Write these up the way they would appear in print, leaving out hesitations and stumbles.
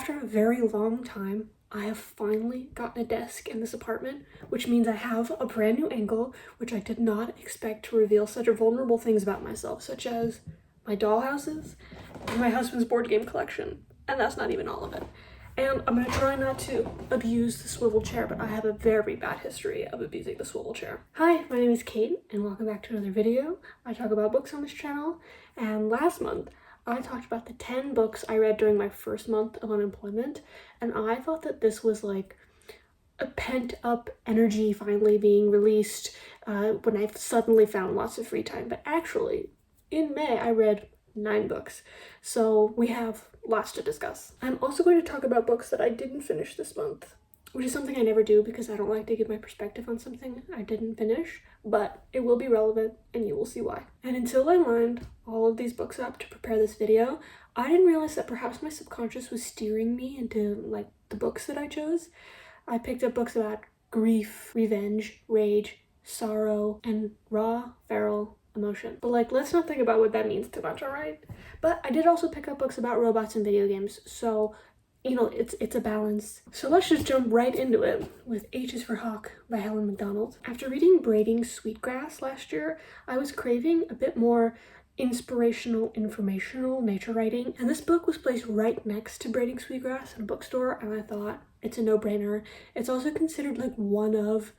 After a very long time, I have finally gotten a desk in this apartment, which means I have a brand new angle, which I did not expect to reveal such vulnerable things about myself, such as my dollhouses and my husband's board game collection. And that's not even all of it. And I'm gonna try not to abuse the swivel chair, but I have a very bad history of abusing the swivel chair. Hi, my name is Kate, and welcome back to another video. I talk about books on this channel, and last month, I talked about the 10 books I read during my first month of unemployment, and I thought that this was like a pent-up energy finally being released when I suddenly found lots of free time. But actually, in May, I read 9 books, so we have lots to discuss. I'm also going to talk about books that I didn't finish this month, which is something I never do because I don't like to give my perspective on something I didn't finish, but it will be relevant and you will see why. And until I lined all of these books up to prepare this video, I didn't realize that perhaps my subconscious was steering me into like the books that I chose. I picked up books about grief, revenge, rage, sorrow, and raw, feral emotion. But like, let's not think about what that means too much, alright? But I did also pick up books about robots and video games, so you know, it's a balance. So let's just jump right into it with H is for Hawk by Helen MacDonald. After reading Braiding Sweetgrass last year, I was craving a bit more inspirational, informational nature writing, and this book was placed right next to Braiding Sweetgrass in a bookstore, and I thought it's a no-brainer. It's also considered like one of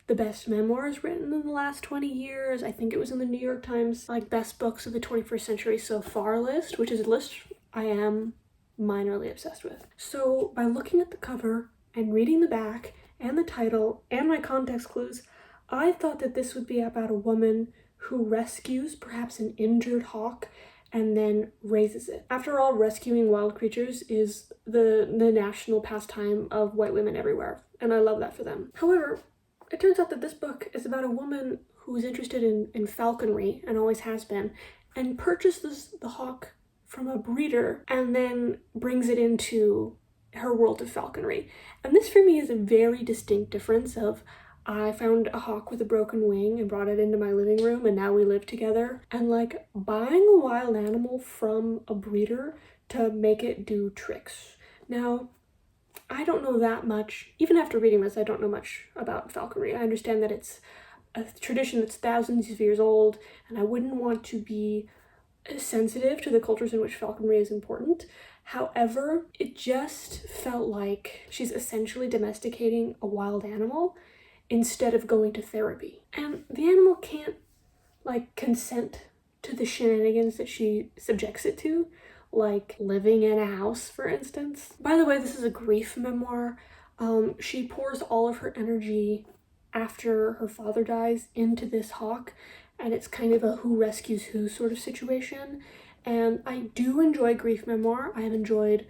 the best memoirs written in the last 20 years. I think it was in the New York Times like best books of the 21st century so far list, which is a list I am minorly obsessed with. So by looking at the cover and reading the back and the title and my context clues, I thought that this would be about a woman who rescues perhaps an injured hawk and then raises it. After all, rescuing wild creatures is the national pastime of white women everywhere, and I love that for them. However, it turns out that this book is about a woman who is interested in falconry, and always has been, and purchases the hawk from a breeder and then brings it into her world of falconry. And this for me is a very distinct difference of I found a hawk with a broken wing and brought it into my living room and now we live together, and like buying a wild animal from a breeder to make it do tricks. Now, I don't know that much. Even after reading this, I don't know much about falconry. I understand that it's a tradition that's thousands of years old, and I wouldn't want to be sensitive to the cultures in which falconry is important. However, it just felt like she's essentially domesticating a wild animal instead of going to therapy. And the animal can't like consent to the shenanigans that she subjects it to, like living in a house, for instance. By the way, this is a grief memoir. She pours all of her energy after her father dies into this hawk, and it's kind of a who rescues who sort of situation. And I do enjoy grief memoir. I have enjoyed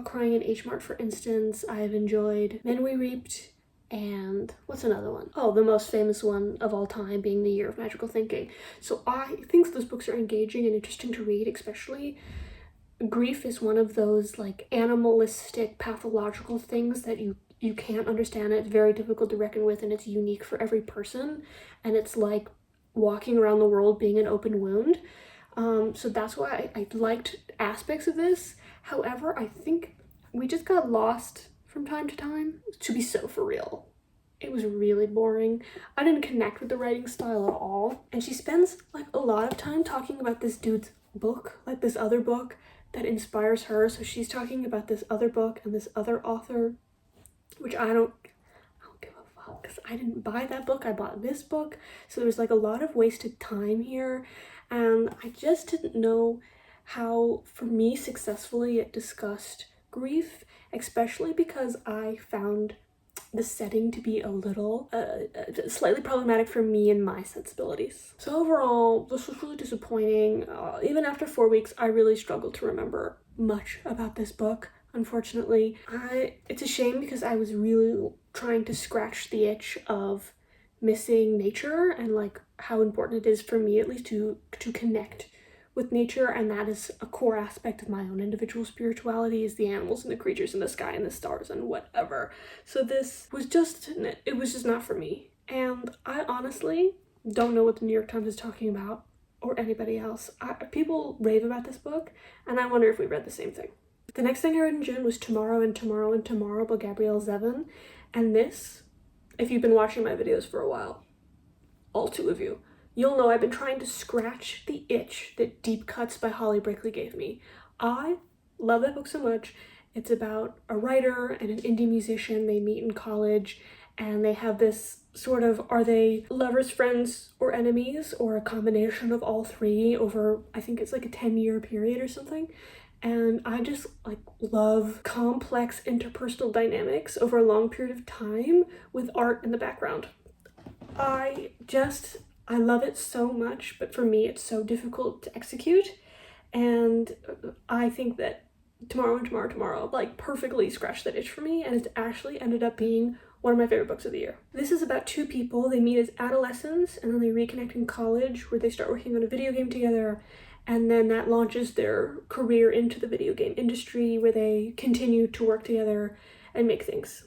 Crying in H Mart, for instance. I have enjoyed Men We Reaped, and what's another one? Oh, the most famous one of all time being The Year of Magical Thinking. So I think those books are engaging and interesting to read, especially grief is one of those like animalistic, pathological things that you can't understand. It's very difficult to reckon with, and it's unique for every person, and it's like walking around the world being an open wound. So that's why I liked aspects of this. However, I think we just got lost from time to time, to be so for real. It was really boring. I didn't connect with the writing style at all. And she spends like a lot of time talking about this dude's book, like this other book that inspires her. So she's talking about this other book and this other author, which I don't give a fuck because I didn't buy that book. I bought this book. So there's like a lot of wasted time here. And I just didn't know how, for me, successfully it discussed grief, especially because I found the setting to be a little slightly problematic for me and my sensibilities. So overall, this was really disappointing. Even after 4 weeks, I really struggled to remember much about this book, unfortunately. It's a shame because I was really trying to scratch the itch of missing nature and like how important it is for me, at least, to connect with nature, and that is a core aspect of my own individual spirituality, is the animals and the creatures in the sky and the stars and whatever. So this was just, it was just not for me. And I honestly don't know what the New York Times is talking about, or anybody else. People rave about this book, and I wonder if we read the same thing. The next thing I read in June was Tomorrow and Tomorrow and Tomorrow by Gabrielle Zevin. And this, if you've been watching my videos for a while, all two of you, you'll know I've been trying to scratch the itch that Deep Cuts by Holly Brickley gave me. I love that book so much. It's about a writer and an indie musician. They meet in college and they have this sort of, are they lovers, friends, or enemies, or a combination of all three over, I think it's like a 10-year period or something. And I just like love complex interpersonal dynamics over a long period of time with art in the background. I love it so much, but for me it's so difficult to execute. And I think that Tomorrow and Tomorrow, Tomorrow like perfectly scratched that itch for me, and it's actually ended up being one of my favorite books of the year. This is about two people. They meet as adolescents and then they reconnect in college where they start working on a video game together, and then that launches their career into the video game industry where they continue to work together and make things.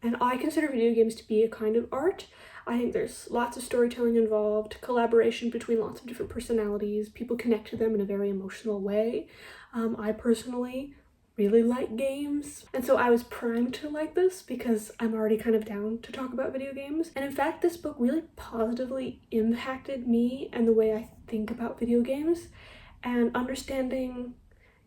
And I consider video games to be a kind of art. I think there's lots of storytelling involved, collaboration between lots of different personalities, people connect to them in a very emotional way. I personally really like games, and so I was primed to like this because I'm already kind of down to talk about video games. And in fact, this book really positively impacted me and the way I think about video games, and understanding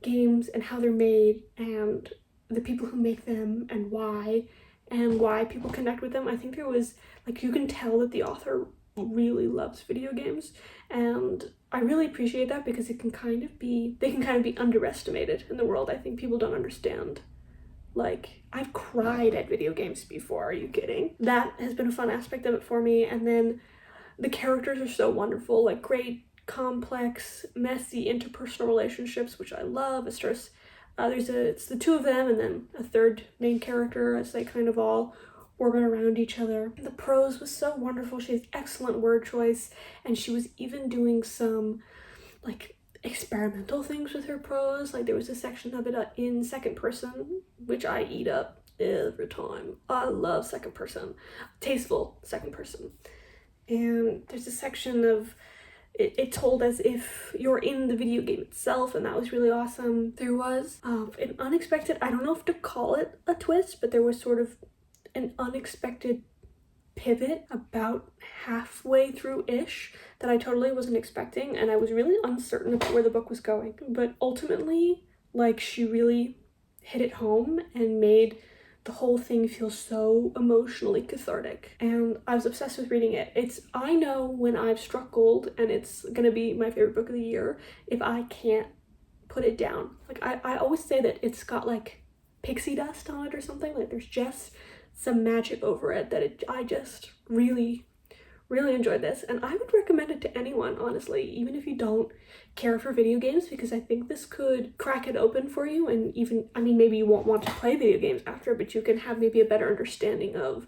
games and how they're made and the people who make them and why people connect with them. I think there was, like, you can tell that the author really loves video games, and I really appreciate that because they can kind of be underestimated in the world. I think people don't understand. Like, I've cried at video games before, are you kidding? That has been a fun aspect of it for me. And then the characters are so wonderful, like great, complex, messy interpersonal relationships, which I love. It's the two of them and then a third main character as they kind of all orbit around each other. The prose was so wonderful. She has excellent word choice, and she was even doing some like experimental things with her prose. Like there was a section of it in second person, which I eat up every time. I love second person, tasteful second person. And there's a section of it told as if you're in the video game itself, and that was really awesome. There was an unexpected, I don't know if to call it a twist, but there was sort of an unexpected pivot about halfway through-ish that I totally wasn't expecting, and I was really uncertain about where the book was going. But ultimately, like, she really hit it home and made the whole thing feels so emotionally cathartic, and I was obsessed with reading it. I know when I've struck gold and it's gonna be my favorite book of the year if I can't put it down. Like I always say that it's got like pixie dust on it or something, like there's just some magic over it that I just really enjoyed this, and I would recommend it to anyone, honestly, even if you don't care for video games, because I think this could crack it open for you. And even, I mean, maybe you won't want to play video games after, but you can have maybe a better understanding of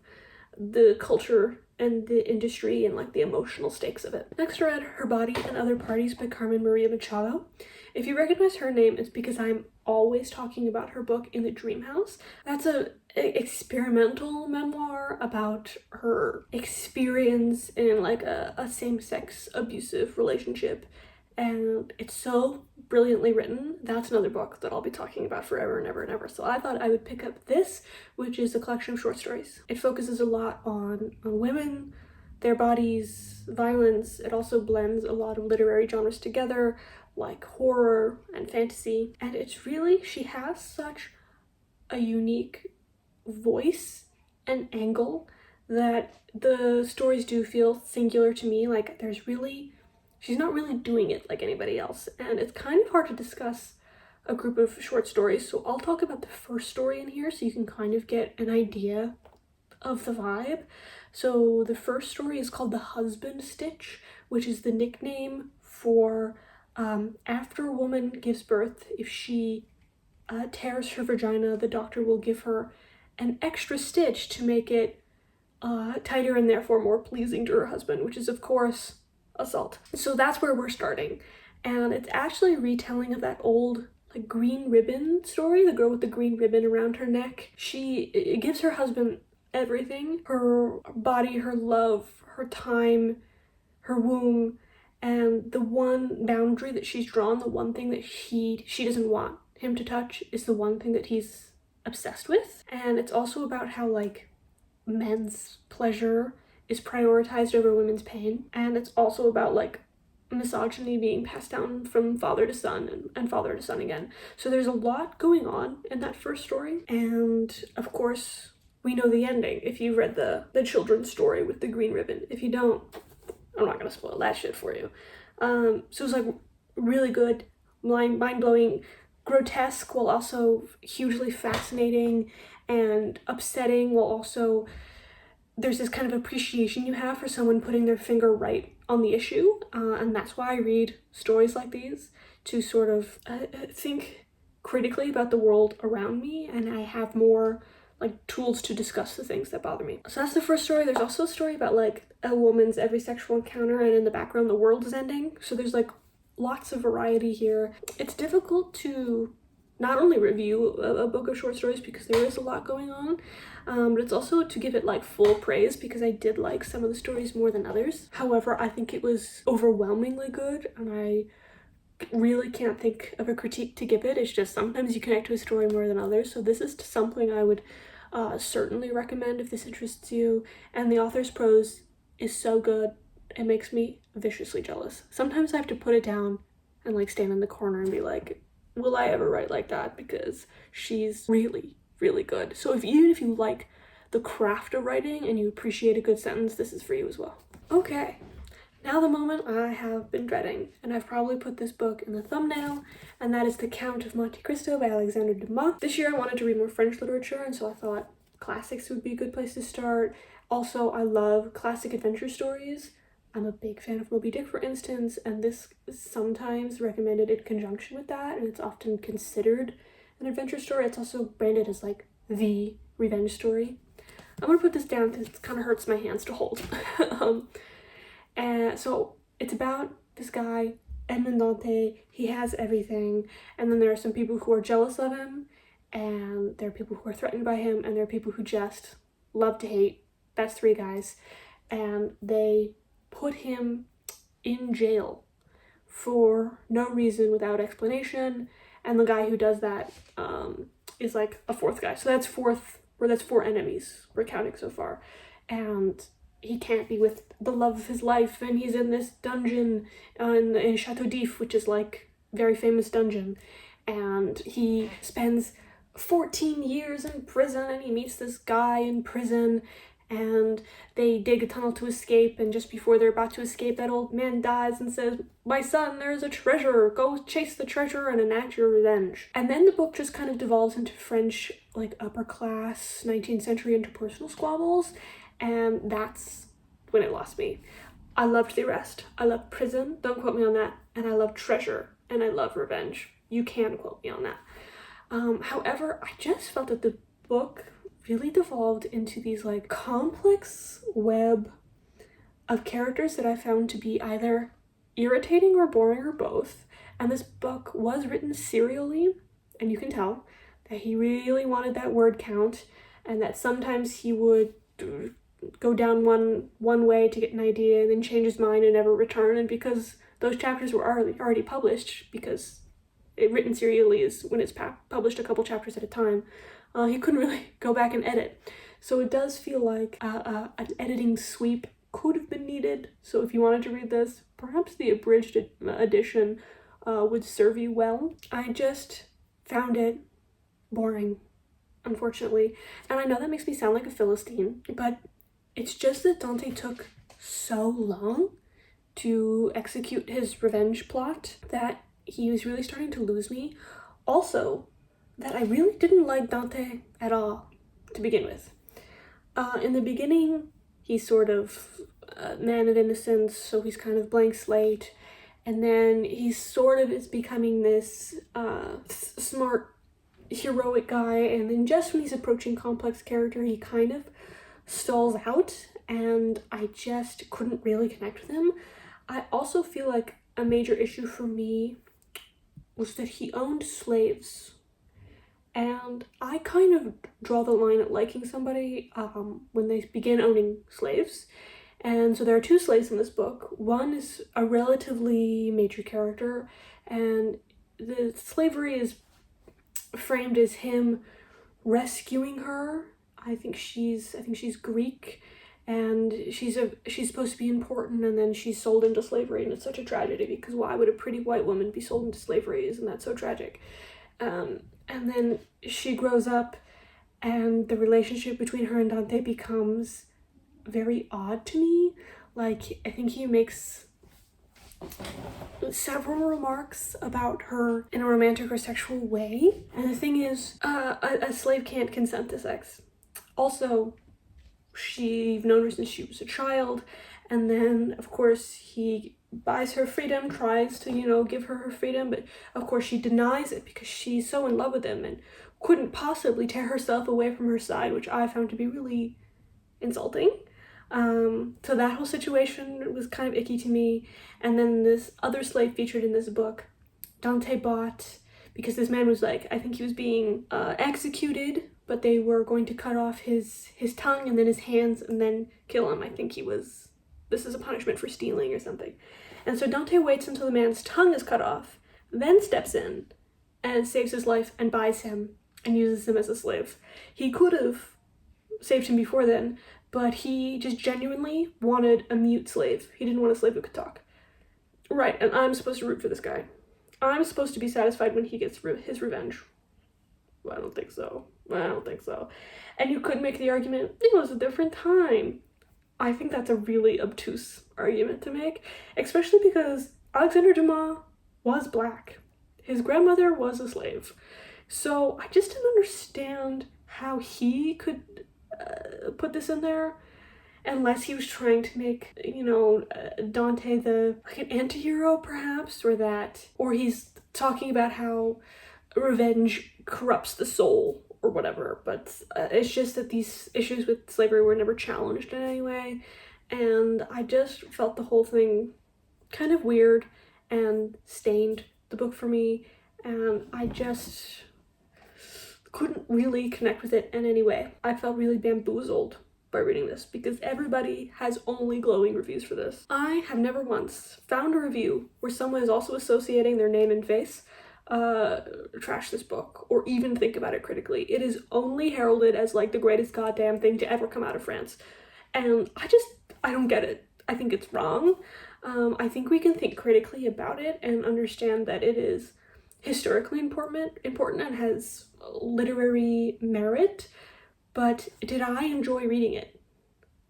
the culture and the industry and like the emotional stakes of it. Next I read Her Body and Other Parties by Carmen Maria Machado. If you recognize her name, it's because I'm always talking about her book In the Dream House. That's a experimental memoir about her experience in like a same-sex abusive relationship, and it's so brilliantly written. That's another book that I'll be talking about forever and ever and ever. So I thought I would pick up this, which is a collection of short stories. It focuses a lot on women, their bodies, violence. It also blends a lot of literary genres together, like horror and fantasy. And it's really, she has such a unique voice and angle that the stories do feel singular to me. Like she's not really doing it like anybody else, and it's kind of hard to discuss a group of short stories, so I'll talk about the first story in here so you can kind of get an idea of the vibe. So the first story is called The Husband Stitch, which is the nickname for after a woman gives birth, if she tears her vagina, the doctor will give her an extra stitch to make it tighter and therefore more pleasing to her husband, which is of course assault. So that's where we're starting, and it's actually a retelling of that old like green ribbon story, the girl with the green ribbon around her neck. It gives her husband everything, her body, her love, her time, her womb, and the one boundary that she's drawn, the one thing that she doesn't want him to touch is the one thing that he's obsessed with. And it's also about how like men's pleasure is prioritized over women's pain. And it's also about like misogyny being passed down from father to son and father to son again. So there's a lot going on in that first story. And of course, we know the ending if you read the children's story with the green ribbon. If you don't, I'm not gonna spoil that shit for you. So it's like really good, mind-blowing, grotesque, while also hugely fascinating and upsetting, while also there's this kind of appreciation you have for someone putting their finger right on the issue. And that's why I read stories like these, to sort of think critically about the world around me, and I have more like tools to discuss the things that bother me. So that's the first story. There's also a story about like a woman's every sexual encounter, and in the background the world is ending. So there's like lots of variety here. It's difficult to not only review a book of short stories because there is a lot going on, but it's also to give it like full praise because I did like some of the stories more than others. However, I think it was overwhelmingly good, and I really can't think of a critique to give it. It's just sometimes you connect to a story more than others. So this is something I would certainly recommend if this interests you. And the author's prose is so good, it makes me viciously jealous. Sometimes I have to put it down and like stand in the corner and be like, will I ever write like that? Because she's really, really good. So even if you like the craft of writing and you appreciate a good sentence, this is for you as well. Okay, now the moment I have been dreading, and I've probably put this book in the thumbnail, and that is The Count of Monte Cristo by Alexandre Dumas. This year I wanted to read more French literature, and so I thought classics would be a good place to start. Also, I love classic adventure stories. I'm a big fan of Moby Dick, for instance, and this is sometimes recommended in conjunction with that, and it's often considered an adventure story. It's also branded as like the revenge story. I'm gonna put this down because it kind of hurts my hands to hold. And so it's about this guy, Edmond Dante. He has everything, and then there are some people who are jealous of him, and there are people who are threatened by him, and there are people who just love to hate. That's three guys, and they put him in jail for no reason, without explanation, and the guy who does that is like a fourth guy. So that's four enemies we're counting so far, and he can't be with the love of his life, and he's in this dungeon in Chateau d'If, which is like very famous dungeon, and he spends 14 years in prison, and he meets this guy in prison, and they dig a tunnel to escape, and just before they're about to escape, that old man dies and says, "My son, there's a treasure, go chase the treasure and enact your revenge." And then the book just kind of devolves into French, like upper class 19th century interpersonal squabbles, and that's when it lost me. I loved the rest. I loved prison, don't quote me on that, and I love treasure, and I love revenge. You can quote me on that. However, I just felt that the book really devolved into these like complex web of characters that I found to be either irritating or boring or both. And this book was written serially, and you can tell that he really wanted that word count, and that sometimes he would go down one way to get an idea and then change his mind and never return. And because those chapters were already published, because written serially is when it's published a couple chapters at a time, he couldn't really go back and edit. So it does feel like an editing sweep could have been needed. So if you wanted to read this, perhaps the abridged edition would serve you well. I just found it boring, unfortunately. And I know that makes me sound like a Philistine, but it's just that Dante took so long to execute his revenge plot that he was really starting to lose me. Also, that I really didn't like Dante at all to begin with. In the beginning, he's sort of a man of innocence, so he's kind of blank slate, and then he sort of is becoming this smart, heroic guy, and then just when he's approaching complex character, he kind of stalls out, and I just couldn't really connect with him. I also feel like a major issue for me was that he owned slaves. And I kind of draw the line at liking somebody when they begin owning slaves. And so there are two slaves in this book. One is a relatively major character, and the slavery is framed as him rescuing her. I think she's Greek, and she's supposed to be important, and then she's sold into slavery, and it's such a tragedy because why would a pretty white woman be sold into slavery? Isn't that so tragic? And then she grows up, and the relationship between her and Dante becomes very odd to me. Like, I think he makes several remarks about her in a romantic or sexual way. And the thing is, a slave can't consent to sex. Also, you've known her since she was a child, and then, of course, he buys her freedom, tries to, give her freedom, but of course she denies it because she's so in love with him and couldn't possibly tear herself away from her side, which I found to be really insulting. So that whole situation was kind of icky to me. And then this other slave featured in this book, Dante bought, because this man was I think he was being executed, but they were going to cut off his tongue and then his hands and then kill him. I think this is a punishment for stealing or something. And so Dante waits until the man's tongue is cut off, then steps in and saves his life and buys him and uses him as a slave. He could have saved him before then, but he just genuinely wanted a mute slave. He didn't want a slave who could talk. Right, and I'm supposed to root for this guy. I'm supposed to be satisfied when he gets his revenge. Well, I don't think so. And you could make the argument, it was a different time. I think that's a really obtuse argument to make, especially because Alexander Dumas was black. His grandmother was a slave. So I just didn't understand how he could put this in there, unless he was trying to make, Dante an anti-hero perhaps, or he's talking about how revenge corrupts the soul or whatever. But it's just that these issues with slavery were never challenged in any way, and I just felt the whole thing kind of weird and stained the book for me, and I just couldn't really connect with it in any way. I felt really bamboozled by reading this because everybody has only glowing reviews for this. I have never once found a review where someone is also associating their name and face trash this book or even think about it critically. It is only heralded as the greatest goddamn thing to ever come out of France, and I don't get it. I think it's wrong. I think we can think critically about it and understand that it is historically important and has literary merit, but did I enjoy reading it?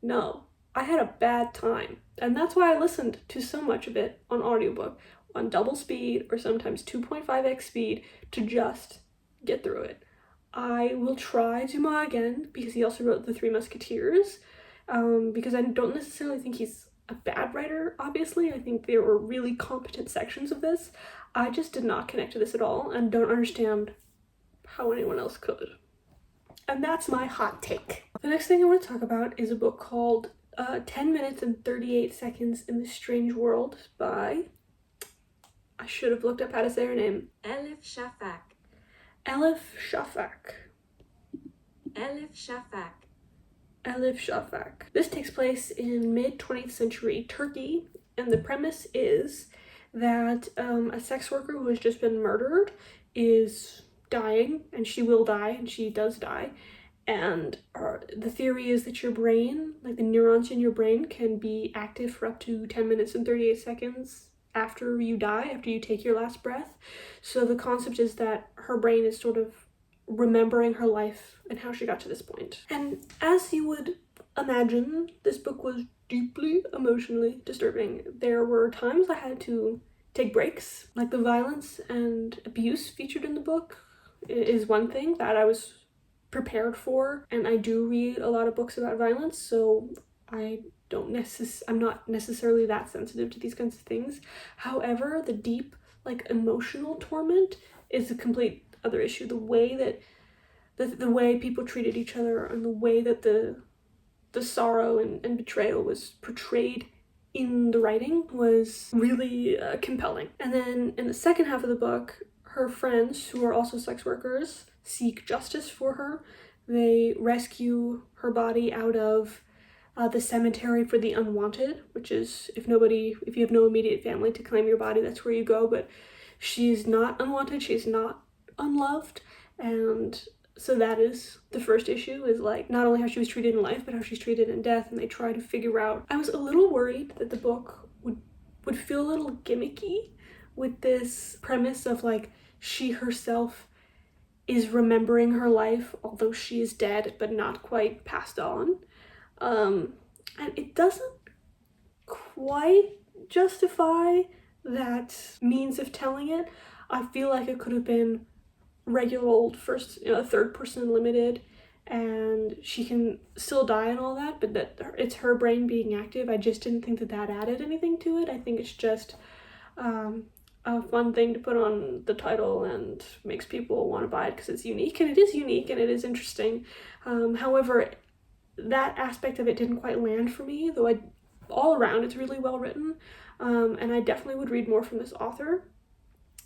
No. I had a bad time, and that's why I listened to so much of it on audiobook, on double speed or sometimes 2.5x speed to just get through it. I will try Dumas again because he also wrote The Three Musketeers, because I don't necessarily think he's a bad writer, obviously. I think there were really competent sections of this. I just did not connect to this at all and don't understand how anyone else could. And that's my hot take. The next thing I want to talk about is a book called 10 Minutes and 38 Seconds in the Strange World by, I should have looked up how to say her name. Elif Shafak. Elif Shafak. Elif Shafak. Elif Shafak. This takes place in mid-20th century Turkey, and the premise is that a sex worker who has just been murdered is dying, and she will die, and she does die. And the theory is that your brain, the neurons in your brain, can be active for up to 10 minutes and 38 seconds after you die, after you take your last breath. So the concept is that her brain is sort of remembering her life and how she got to this point. And as you would imagine, this book was deeply emotionally disturbing. There were times I had to take breaks. The violence and abuse featured in the book is one thing that I was prepared for, and I do read a lot of books about violence, so I'm not necessarily that sensitive to these kinds of things. However, the deep emotional torment is a complete other issue. The way that the way people treated each other and the way that the sorrow and betrayal was portrayed in the writing was really compelling. And then in the second half of the book, her friends, who are also sex workers, seek justice for her. They rescue her body out of the cemetery for the unwanted, which is if you have no immediate family to claim your body, that's where you go. But she's not unwanted, she's not unloved, And so that is the first issue, is like not only how she was treated in life, but how she's treated in death, and they try to figure out. I was a little worried that the book would feel a little gimmicky with this premise of like she herself is remembering her life, although she is dead but not quite passed on. And it doesn't quite justify that means of telling it. I feel like it could have been regular old third person limited, and she can still die and all that, but that it's her brain being active. I just didn't think that added anything to it. I think it's just a fun thing to put on the title and makes people want to buy it because it's unique, and it is unique and it is interesting. However, that aspect of it didn't quite land for me, though all around it's really well written, and I definitely would read more from this author.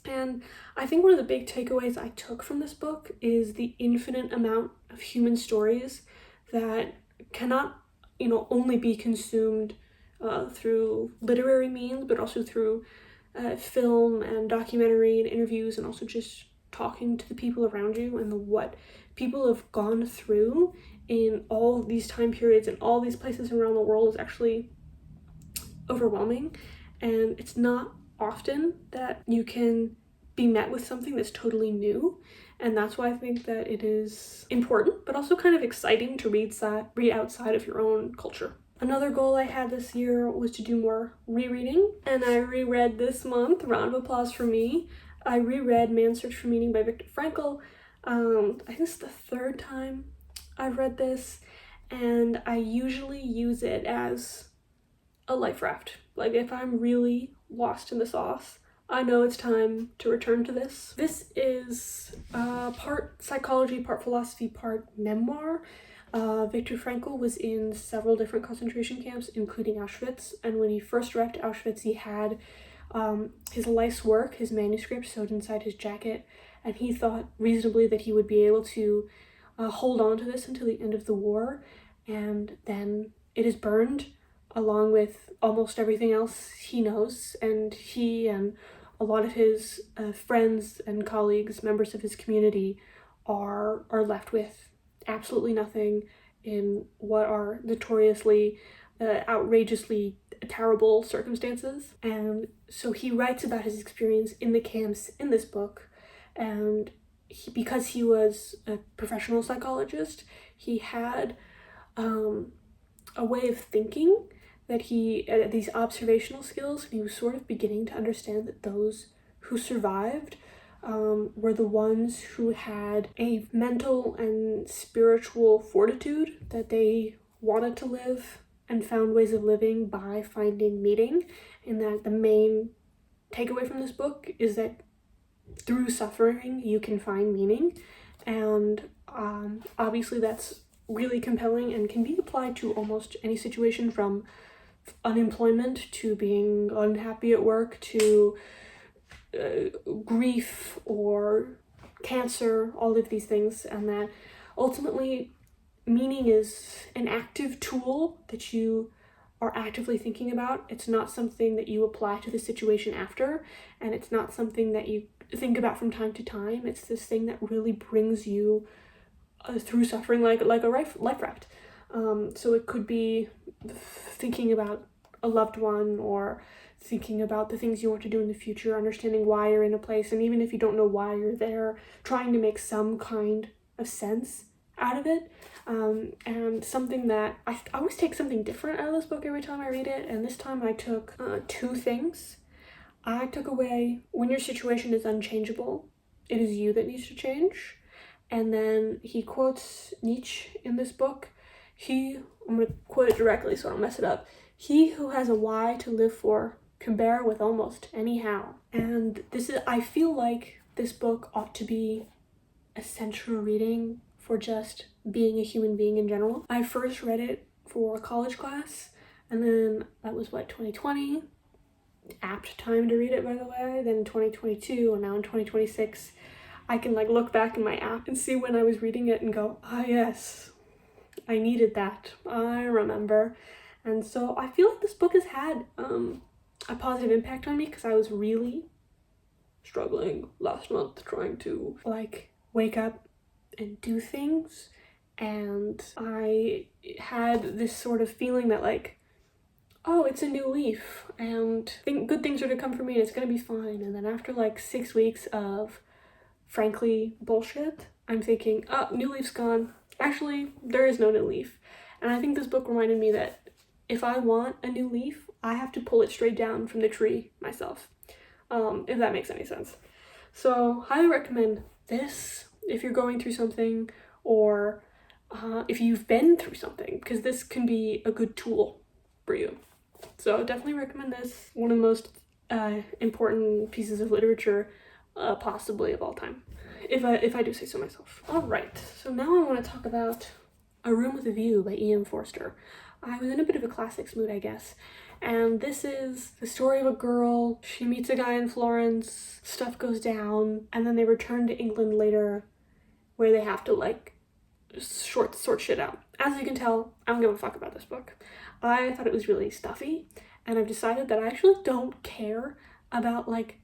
And I think one of the big takeaways I took from this book is the infinite amount of human stories that cannot, only be consumed through literary means, but also through film and documentary and interviews, and also just talking to the people around you and what people have gone through in all these time periods and all these places around the world is actually overwhelming. And it's not often that you can be met with something that's totally new, and that's why I think that it is important, but also kind of exciting to read outside of your own culture. Another goal I had this year was to do more rereading, and I reread this month, round of applause for me, I reread Man's Search for Meaning by Viktor Frankl. I think it's the third time I've read this, and I usually use it as a life raft. Like if I'm really lost in the sauce, I know it's time to return to this. This is part psychology, part philosophy, part memoir. Viktor Frankl was in several different concentration camps, including Auschwitz, and when he first arrived to Auschwitz, he had his life's work, his manuscript, sewed inside his jacket, and he thought reasonably that he would be able to hold on to this until the end of the war, and then it is burned along with almost everything else he knows, and he and a lot of his friends and colleagues, members of his community, are left with absolutely nothing in what are notoriously, outrageously terrible circumstances. And so he writes about his experience in the camps in this book, and because he was a professional psychologist, he had a way of thinking that these observational skills, and he was sort of beginning to understand that those who survived were the ones who had a mental and spiritual fortitude, that they wanted to live and found ways of living by finding meaning, and that the main takeaway from this book is that through suffering you can find meaning. And obviously that's really compelling and can be applied to almost any situation, from unemployment to being unhappy at work to grief or cancer, all of these things, and that ultimately meaning is an active tool that you are actively thinking about. It's not something that you apply to the situation after, and it's not something that you think about from time to time. It's this thing that really brings you through suffering, like a life raft. So it could be thinking about a loved one, or thinking about the things you want to do in the future, understanding why you're in a place, and even if you don't know why you're there, trying to make some kind of sense out of it. And something that I always take something different out of this book every time I read it, and this time I took two things. I took away, when your situation is unchangeable, it is you that needs to change. And then he quotes Nietzsche in this book. I'm going to quote it directly so I don't mess it up. "He who has a why to live for can bear with almost any how." And I feel like this book ought to be a central reading for just being a human being in general. I first read it for a college class, and then that was 2020. Apt time to read it, by the way. Then 2022, and now in 2026, I can look back in my app and see when I was reading it and go, ah yes, I needed that. I remember. And so I feel like this book has had a positive impact on me, because I was really struggling last month trying to wake up and do things. And I had this sort of feeling that like, oh, it's a new leaf and good things are to come for me and it's gonna be fine. And then after like 6 weeks of frankly bullshit, I'm thinking, oh, new leaf's gone. Actually, there is no new leaf. And I think this book reminded me that if I want a new leaf, I have to pull it straight down from the tree myself, if that makes any sense. So highly recommend this if you're going through something, or if you've been through something, because this can be a good tool for you. So definitely recommend this. One of the most important pieces of literature possibly of all time, if I do say so myself. All right, so now I want to talk about A Room with a View by E.M. Forster. I was in a bit of a classics mood, I guess, and this is the story of a girl. She meets a guy in Florence, stuff goes down, and then they return to England later where they have to like sort shit out. As you can tell, I don't give a fuck about this book. I thought it was really stuffy, and I've decided that I actually don't care about like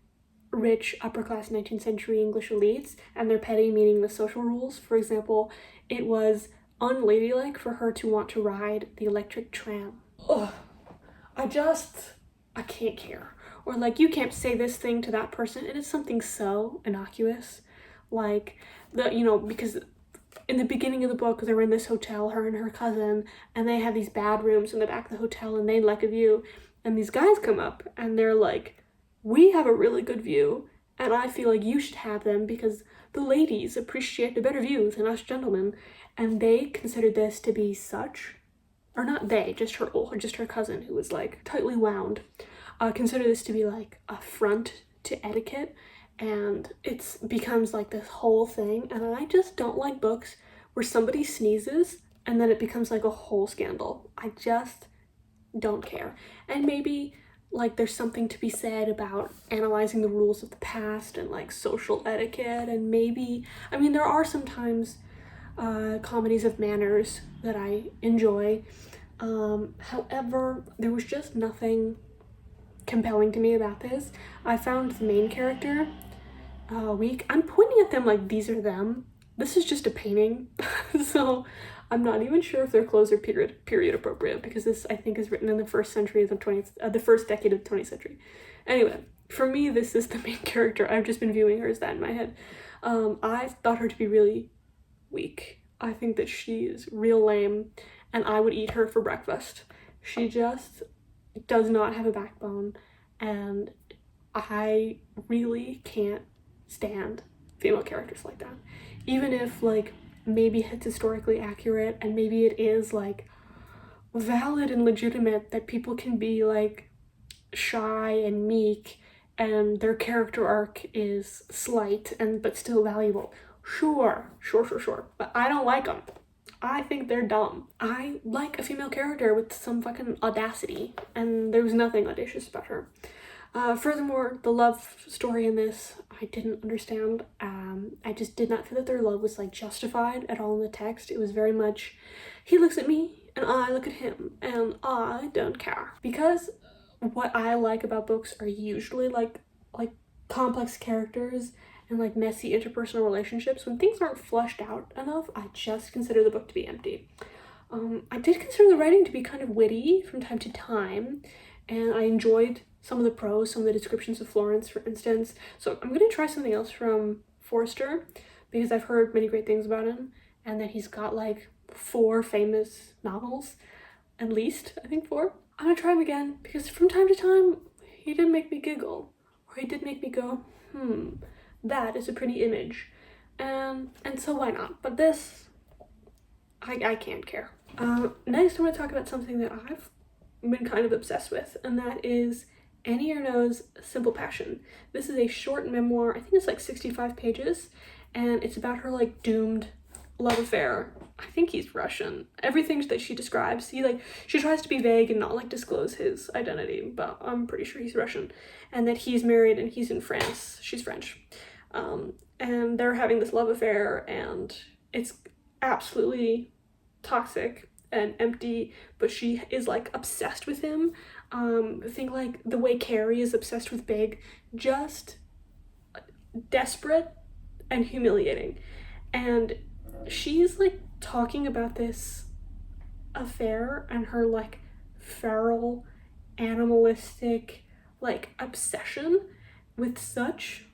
rich upper class 19th century English elites and their petty meaningless social rules. For example, it was unladylike for her to want to ride the electric tram. Ugh. I can't care. Or like, you can't say this thing to that person, and it's something so innocuous. Like, because in the beginning of the book, they're in this hotel, her and her cousin, and they have these bad rooms in the back of the hotel, and they like a view. And these guys come up, and they're like, we have a really good view, and I feel like you should have them because the ladies appreciate a better view than us gentlemen. And they considered this to be such, or not they, just her cousin, who was like tightly wound, considered this to be like a affront to etiquette, and it becomes like this whole thing. And I just don't like books where somebody sneezes and then it becomes like a whole scandal. I just don't care. And maybe like there's something to be said about analyzing the rules of the past and like social etiquette, and maybe, I mean, there are sometimes comedies of manners that I enjoy. However, there was just nothing compelling to me about this. I found the main character weak. I'm pointing at them like these are them. This is just a painting. So I'm not even sure if their clothes are period appropriate, because this, I think, is written in the first decade of the 20th century. Anyway, for me, this is the main character. I've just been viewing her as that in my head. I thought her to be really weak. I think that she is real lame, and I would eat her for breakfast. She just does not have a backbone, and I really can't stand female characters like that. Even if like maybe it's historically accurate and maybe it is like valid and legitimate that people can be like shy and meek and their character arc is slight but still valuable. Sure. But I don't like them. I think they're dumb. I like a female character with some fucking audacity, and there was nothing audacious about her. Furthermore, the love story in this, I didn't understand. I just did not feel that their love was like justified at all in the text. It was very much, he looks at me and I look at him and I don't care. Because what I like about books are usually like complex characters and like messy interpersonal relationships. When things aren't fleshed out enough, I just consider the book to be empty. I did consider the writing to be kind of witty from time to time, and I enjoyed some of the prose, some of the descriptions of Florence, for instance. So I'm gonna try something else from Forster, because I've heard many great things about him, and that he's got like 4 famous novels, at least, I think 4. I'm gonna try him again, because from time to time, he did make me giggle, or he did make me go, that is a pretty image. And so why not? But this, I can't care. Next, I'm gonna talk about something that I've been kind of obsessed with, and that is Annie Ernaux's Simple Passion. This is a short memoir. I think it's like 65 pages, and it's about her like doomed love affair. I think he's Russian. Everything that she describes, she tries to be vague and not like disclose his identity, but I'm pretty sure he's Russian, and that he's married and he's in France. She's French. And they're having this love affair, and it's absolutely toxic and empty, but she is like obsessed with him. I think like the way Carrie is obsessed with Big, just desperate and humiliating. And she's like talking about this affair and her like feral, animalistic like obsession with such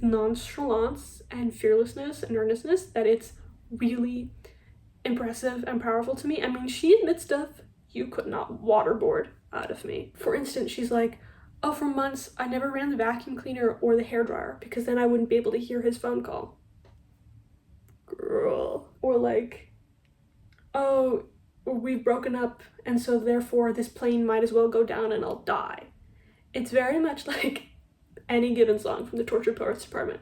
nonchalance and fearlessness and earnestness that it's really impressive and powerful to me. I mean, she admits stuff you could not waterboard out of me. For instance, she's like, oh, for months I never ran the vacuum cleaner or the hairdryer because then I wouldn't be able to hear his phone call. Girl. Or like, oh, we've broken up and so therefore this plane might as well go down and I'll die. It's very much like any given song from the Tortured Poets Department.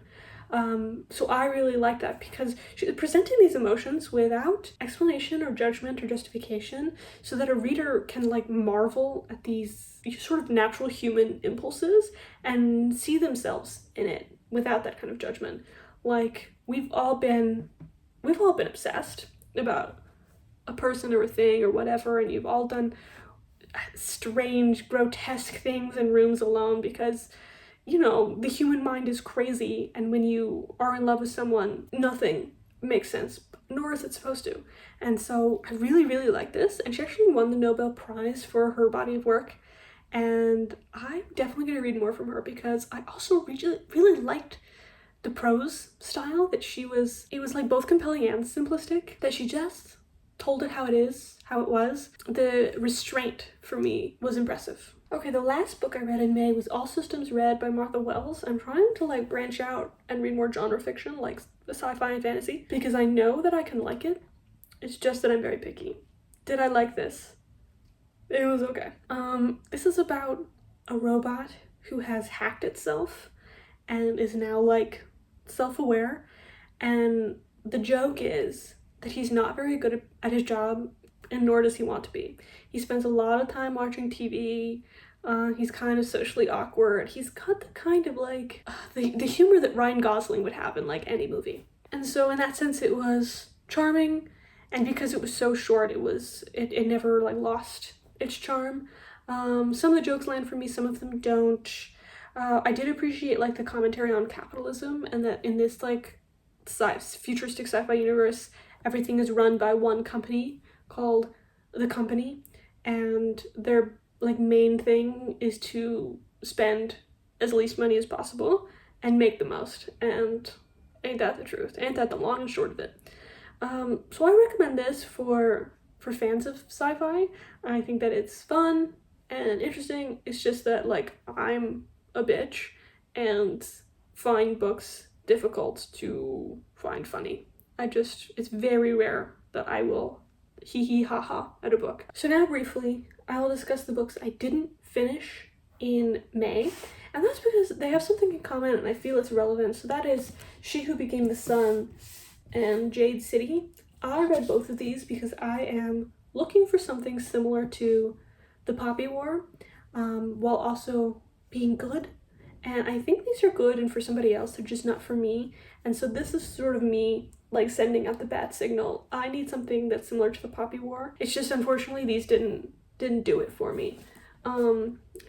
So I really like that because she's presenting these emotions without explanation or judgment or justification, so that a reader can like marvel at these sort of natural human impulses and see themselves in it without that kind of judgment. Like we've all been obsessed about a person or a thing or whatever, and you've all done strange, grotesque things in rooms alone because, you know, the human mind is crazy, and when you are in love with someone, nothing makes sense, nor is it supposed to. And so I really, really like this, and she actually won the Nobel Prize for her body of work, and I'm definitely going to read more from her because I also really, really liked the prose style that it was like both compelling and simplistic, that she just told it how it is, how it was. The restraint for me was impressive. Okay, the last book I read in May was All Systems Red by Martha Wells. I'm trying to like branch out and read more genre fiction, like sci-fi and fantasy, because I know that I can like it. It's just that I'm very picky. Did I like this? It was okay. This is about a robot who has hacked itself and is now like self-aware, and the joke is that he's not very good at his job, and nor does he want to be. He spends a lot of time watching TV. He's kind of socially awkward. He's got the kind of like the humor that Ryan Gosling would have in like any movie. And so in that sense it was charming, and because it was so short, it never like lost its charm. Some of the jokes land for me, some of them don't. I did appreciate like the commentary on capitalism, and that in this like futuristic sci-fi universe, everything is run by one company called The Company, and their like main thing is to spend as least money as possible and make the most. And ain't that the truth? Ain't that the long and short of it? So I recommend this for fans of sci-fi. I think that it's fun and interesting. It's just that like I'm a bitch and find books difficult to find funny. It's very rare that I will hee hee ha ha at a book. So now briefly, I will discuss the books I didn't finish in May, and that's because they have something in common and I feel it's relevant. So that is She Who Became the Sun and Jade City. I read both of these because I am looking for something similar to The Poppy War, while also being good. And I think these are good, and for somebody else, they're just not for me. And so this is sort of me like sending out the bat signal. I need something that's similar to The Poppy War. It's just unfortunately these didn't do it for me.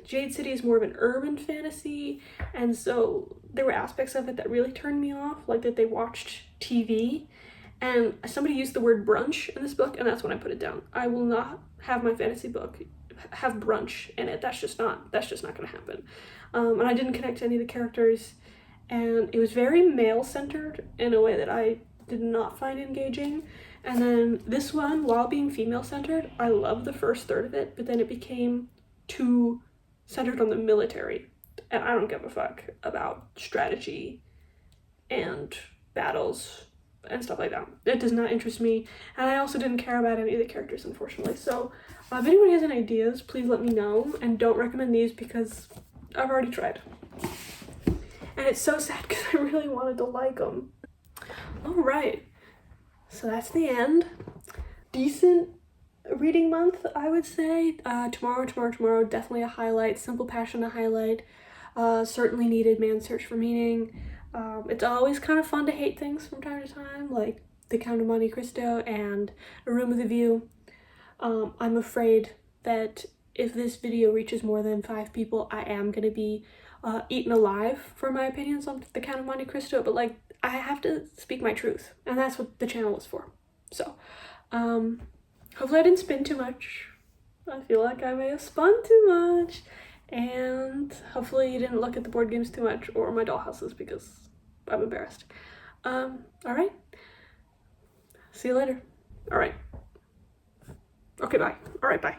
Jade City is more of an urban fantasy, and so there were aspects of it that really turned me off, like that they watched TV, and somebody used the word brunch in this book, and that's when I put it down. I will not have my fantasy book have brunch in it. That's just not gonna happen. And I didn't connect to any of the characters, and it was very male-centered in a way that I did not find engaging. And then this one, while being female-centered, I loved the first third of it, but then it became too centered on the military, and I don't give a fuck about strategy and battles and stuff like that. It does not interest me, and I also didn't care about any of the characters, unfortunately. So if anyone has any ideas, please let me know, and don't recommend these because I've already tried. And it's so sad because I really wanted to like them. Alright, so that's the end. Decent reading month, I would say. Tomorrow, definitely a highlight. Simple Passion, a highlight. Certainly needed Man's Search for Meaning. It's always kind of fun to hate things from time to time, like The Count of Monte Cristo and A Room with a View. I'm afraid that if this video reaches more than 5 people, I am going to be eaten alive for my opinions on The Count of Monte Cristo, but like, I have to speak my truth, and that's what the channel is for. So, hopefully I didn't spin too much. I feel like I may have spun too much, and hopefully you didn't look at the board games too much or my dollhouses because I'm embarrassed. All right. See you later. All right. Okay, bye. All right, bye.